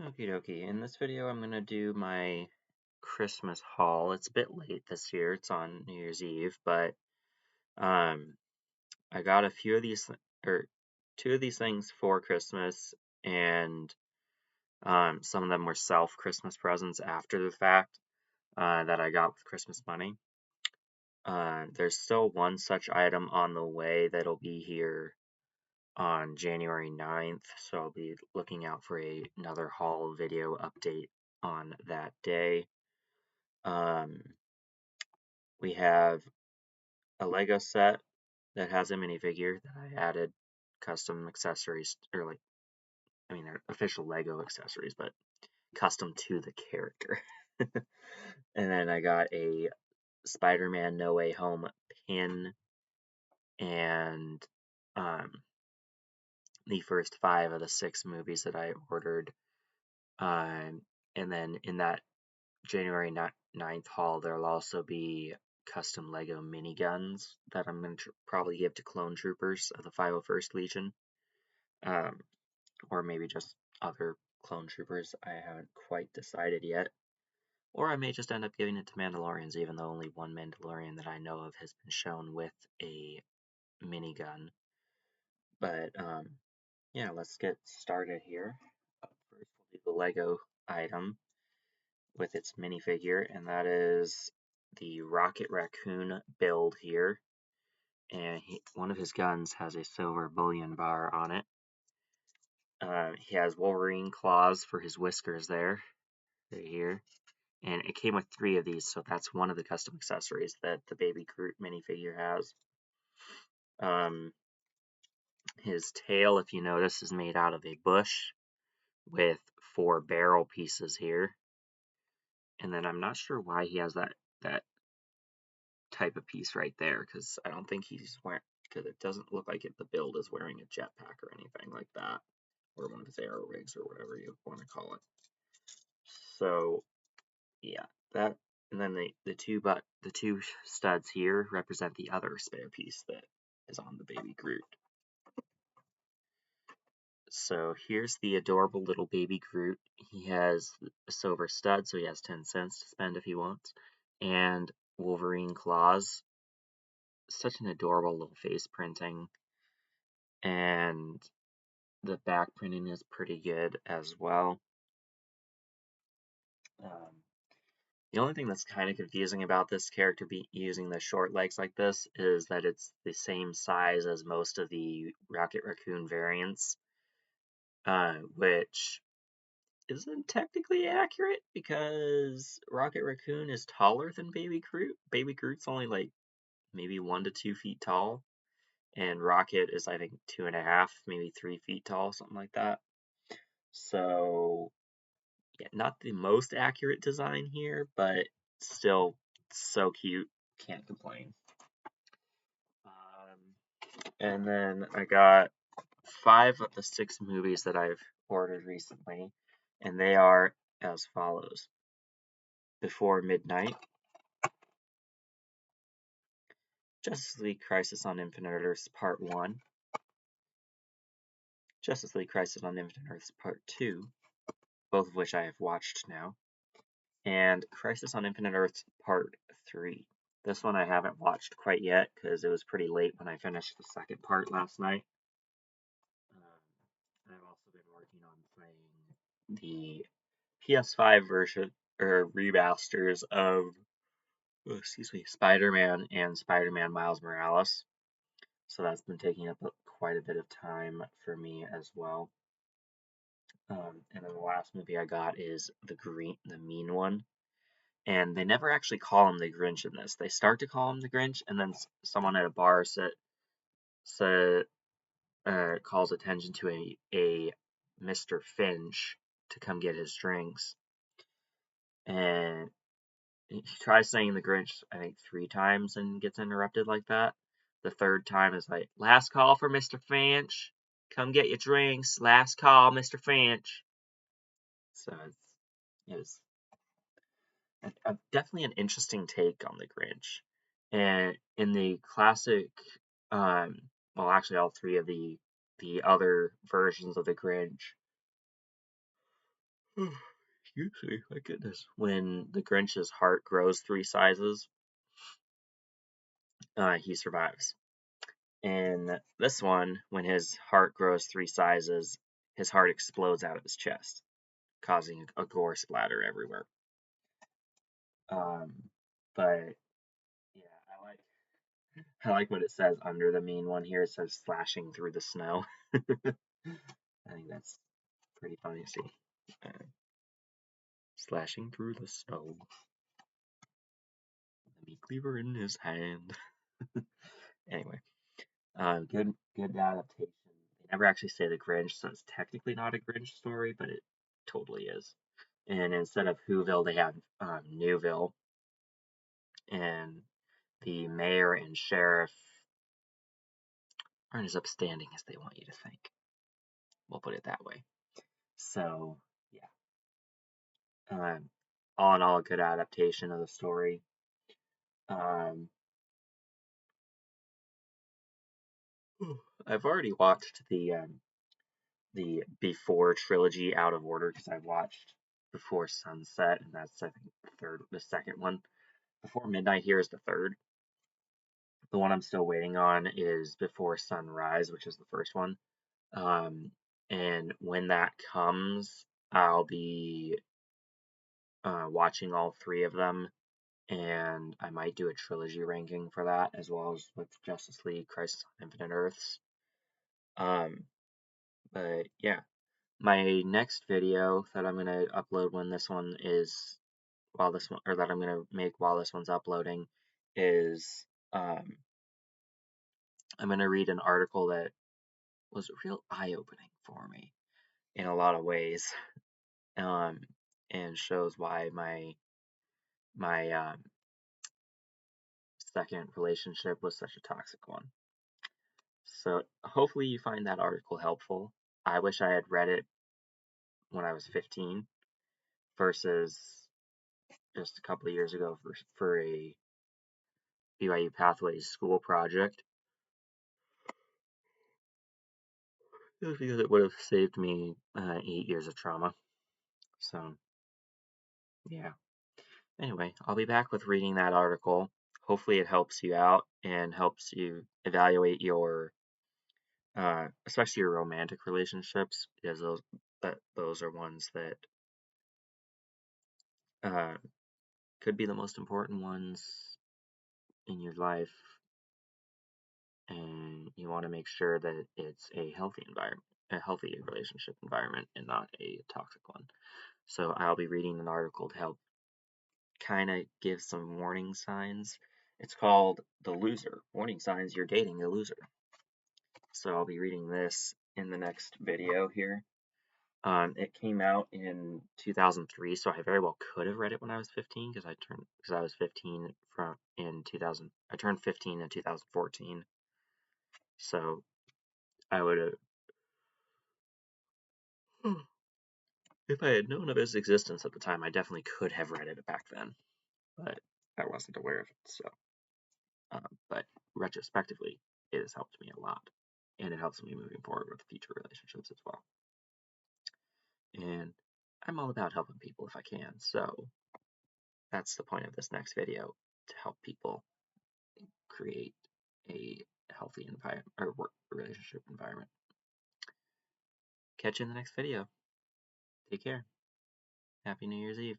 Okie dokie. In this video, I'm going to do my Christmas haul. It's a bit late this year. It's on New Year's Eve, but um, I got a few of these, or two of these things for Christmas, and some of them were self-Christmas presents after the fact that I got with Christmas money. There's still one such item on the way that'll be here on January 9th, so I'll be looking out for another haul video update on that day. We have a Lego set that has a minifigure that I added custom accessories, or they're official Lego accessories, but custom to the character. And then I got a Spider-Man No Way Home pin and um, the first 5 of the 6 movies that I ordered. And then in that January 9th haul, there'll also be custom Lego miniguns that I'm going to probably give to clone troopers of the 501st Legion, um, or maybe just other clone troopers. I haven't quite decided yet. Or I may just end up giving it to Mandalorians, even though only one Mandalorian that I know of has been shown with a minigun. But yeah, let's get started here. First, we'll do the Lego item with its minifigure, and that is the Rocket Raccoon build here. And one of his guns has a silver bullion bar on it. He has Wolverine claws for his whiskers there, right here. And it came with 3 of these, so that's one of the custom accessories that the Baby Groot minifigure has. His tail, if you notice, is made out of a bush with 4 barrel pieces here. And then I'm not sure why he has that type of piece right there, because I don't think he's wearing, because it doesn't look like the build is wearing a jetpack or anything like that, or one of his arrow rigs or whatever you want to call it. So yeah, that, and then the two studs here represent the other spare piece that is on the Baby Groot. So here's the adorable little Baby Groot. He has a silver stud, so he has 10 cents to spend if he wants, and Wolverine claws. Such an adorable little face printing, and the back printing is pretty good as well. The only thing that's kind of confusing about this character using the short legs like this is that it's the same size as most of the Rocket Raccoon variants, which isn't technically accurate because Rocket Raccoon is taller than Baby Groot. Baby Groot's only like maybe 1 to 2 feet tall, and Rocket is, I think, 2.5, maybe 3 feet tall, something like that. So yeah, not the most accurate design here, but still so cute. Can't complain. And then I got 5 of the 6 movies that I've ordered recently, and they are as follows: Before Midnight, Justice League Crisis on Infinite Earths Part 1, Justice League Crisis on Infinite Earths Part 2, both of which I have watched now, and Crisis on Infinite Earths Part 3. This one I haven't watched quite yet because it was pretty late when I finished the second part last night. I've also been working on playing the PS5 version, or remasters of, Spider-Man and Spider-Man Miles Morales. So that's been taking up quite a bit of time for me as well. And then the last movie I got is the Mean One. And they never actually call him the Grinch in this. They start to call him the Grinch, and then someone at a bar calls attention to a Mr. Finch to come get his drinks. And he tries saying the Grinch, I think, 3 times and gets interrupted like that. The third time is like, last call for Mr. Finch. Come get your drinks. Last call, Mr. Finch. So it's definitely an interesting take on the Grinch. And in the classic, well, actually, all 3 of the other versions of the Grinch, Excuse me, my goodness. When the Grinch's heart grows 3 sizes, he survives. In this one, when his heart grows 3 sizes, his heart explodes out of his chest, causing a gore splatter everywhere. Um, but yeah, I like what it says under the mean one here. It says slashing through the snow. I think that's pretty funny to see. Uh, slashing through the snow, the meat cleaver in his hand. Anyway, good adaptation. They never actually say the Grinch, so it's technically not a Grinch story, but it totally is. And instead of Whoville, they have Newville, and the mayor and sheriff aren't as upstanding as they want you to think. We'll put it that way. So yeah, all in all, a good adaptation of the story. Um, I've already watched the Before trilogy out of order because I watched Before Sunset, and that's I think the second one. Before Midnight here is the third. The one I'm still waiting on is Before Sunrise, which is the first one. And when that comes, I'll be watching all 3 of them, and I might do a trilogy ranking for that, as well as with Justice League, Crisis on Infinite Earths. But yeah, my next video that I'm gonna upload when this one is that I'm gonna make while this one's uploading is I'm gonna read an article that was real eye-opening for me in a lot of ways, and shows why my second relationship was such a toxic one. So hopefully you find that article helpful. I wish I had read it when I was 15 versus just a couple of years ago for a BYU Pathways school project. Just because it would have saved me 8 years of trauma. So yeah. Anyway, I'll be back with reading that article. Hopefully it helps you out and helps you evaluate your especially your romantic relationships, because those are ones that uh, could be the most important ones in your life, and you want to make sure that it's a healthy environment, a healthy relationship environment, and not a toxic one. So I'll be reading an article to help kind of give some warning signs. It's called The Loser: Warning Signs You're Dating a Loser. So I'll be reading this in the next video here. It came out in 2003, so I very well could have read it when I was 15 because I was 15 in 2000. I turned 15 in 2014, so I would have. If I had known of its existence at the time, I definitely could have read it back then, but I wasn't aware of it. So, but retrospectively, it has helped me a lot, and it helps me moving forward with future relationships as well. And I'm all about helping people if I can, so that's the point of this next video, to help people create a healthy environment or work relationship environment. Catch you in the next video. Take care. Happy New Year's Eve.